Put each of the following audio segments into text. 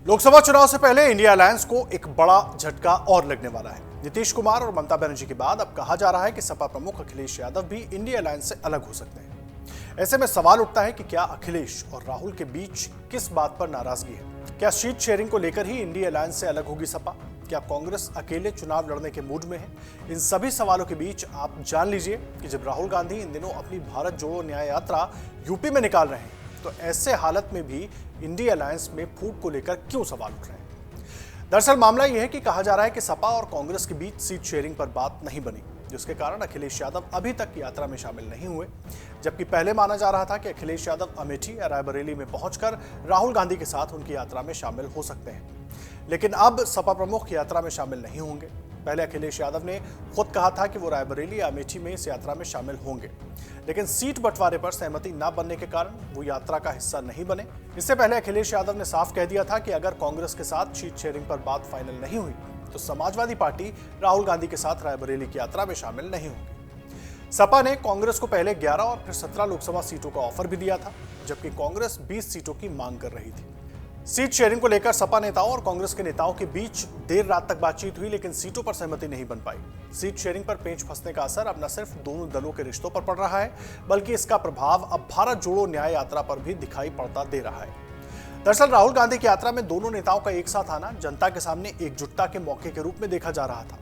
लोकसभा चुनाव से पहले इंडिया अलायंस को एक बड़ा झटका और लगने वाला है। नीतीश कुमार और ममता बनर्जी के बाद अब कहा जा रहा है कि सपा प्रमुख अखिलेश यादव भी इंडिया अलायंस से अलग हो सकते हैं। ऐसे में सवाल उठता है कि क्या अखिलेश और राहुल के बीच किस बात पर नाराजगी है? क्या सीट शेयरिंग को लेकर ही इंडिया अलायंस से अलग होगी सपा? क्या कांग्रेस अकेले चुनाव लड़ने के मूड में है? इन सभी सवालों के बीच आप जान लीजिए कि जब राहुल गांधी इन दिनों अपनी भारत जोड़ो न्याय यात्रा यूपी में निकाल रहे हैं, तो ऐसे हालत में भी इंडिया अलायंस में फूट को लेकर क्यों सवाल उठ रहे हैं? दरअसल मामला यह है कि कहा जा रहा है कि सपा और कांग्रेस के बीच सीट शेयरिंग पर बात नहीं बनी, जिसके कारण अखिलेश यादव अभी तक यात्रा में शामिल नहीं हुए। जबकि पहले माना जा रहा था कि अखिलेश यादव अमेठी या रायबरेली में पहुंचकर राहुल गांधी के साथ उनकी यात्रा में शामिल हो सकते हैं, लेकिन अब सपा प्रमुख यात्रा में शामिल नहीं होंगे। पहले अखिलेश यादव ने खुद कहा था कि वो रायबरेली या अमेठी में इस यात्रा में शामिल होंगे, लेकिन सीट बंटवारे पर सहमति न बनने के कारण वो यात्रा का हिस्सा नहीं बने। इससे पहले अखिलेश यादव ने साफ कह दिया था कि अगर कांग्रेस के साथ सीट शेयरिंग पर बात फाइनल नहीं हुई तो समाजवादी पार्टी राहुल गांधी के साथ रायबरेली की यात्रा में शामिल नहीं होगी। सपा ने कांग्रेस को पहले 11 और फिर 17 लोकसभा सीटों का ऑफर भी दिया था, जबकि कांग्रेस 20 सीटों की मांग कर रही थी। सीट शेयरिंग को लेकर सपा नेताओं और कांग्रेस के नेताओं के बीच देर रात तक बातचीत हुई, लेकिन सीटों पर सहमति नहीं बन पाई। सीट शेयरिंग पर पेंच फंसने का असर अब न सिर्फ दोनों दलों के रिश्तों पर पड़ रहा है, बल्कि इसका प्रभाव अब भारत जोड़ो न्याय यात्रा पर भी दिखाई पड़ता दे रहा है। दरअसल राहुल गांधी की यात्रा में दोनों नेताओं का एक साथ आना जनता के सामने एकजुटता के मौके के रूप में देखा जा रहा था,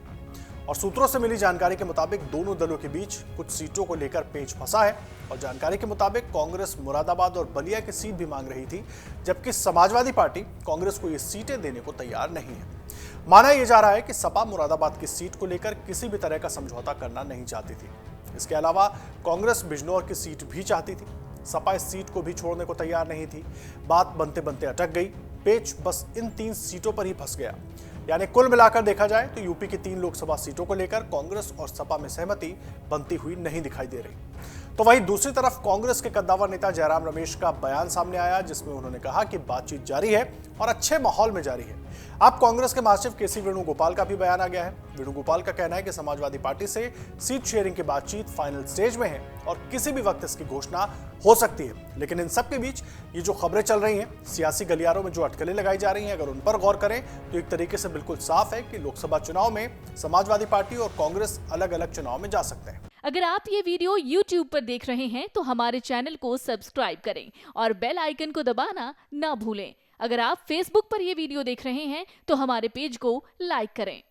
और सूत्रों से मिली जानकारी के मुताबिक दोनों दलों के बीच कुछ सीटों को लेकर पेंच फंसा है। और जानकारी के मुताबिक कांग्रेस मुरादाबाद और बलिया की सीट भी मांग रही थी, जबकि समाजवादी पार्टी कांग्रेस को ये सीटें देने को तैयार नहीं है। माना यह जा रहा है कि सपा मुरादाबाद की सीट को लेकर किसी भी तरह का समझौता करना नहीं चाहती थी। इसके अलावा कांग्रेस बिजनौर की सीट भी चाहती थी। सपा इस सीट को भी छोड़ने को तैयार नहीं थी। बात बनते बनते अटक गई। पेच बस इन 3 सीटों पर ही फंस गया। यानी कुल मिलाकर देखा जाए तो यूपी की 3 लोकसभा सीटों को लेकर कांग्रेस और सपा में सहमति बनती हुई नहीं दिखाई दे रही। तो वहीं दूसरी तरफ कांग्रेस के कद्दावर नेता जयराम रमेश का बयान सामने आया, जिसमें उन्होंने कहा कि बातचीत जारी है और अच्छे माहौल में जारी है। अब कांग्रेस के महासचिव केसी वेणुगोपाल का भी बयान आ गया है। वेणुगोपाल का कहना है कि समाजवादी पार्टी से सीट शेयरिंग की बातचीत फाइनल स्टेज में है और किसी भी वक्त इसकी घोषणा हो सकती है। लेकिन इन सब के बीच ये जो खबरें चल रही हैं, सियासी गलियारों में जो अटकलें लगाई जा रही हैं, अगर उन पर गौर करें तो एक तरीके से बिल्कुल साफ है कि लोकसभा चुनाव में समाजवादी पार्टी और कांग्रेस अलग अलग चुनाव में जा सकते हैं। अगर आप ये वीडियो YouTube पर देख रहे हैं तो हमारे चैनल को सब्सक्राइब करें और बेल आइकन को दबाना ना भूलें। अगर आप Facebook पर ये वीडियो देख रहे हैं तो हमारे पेज को लाइक करें।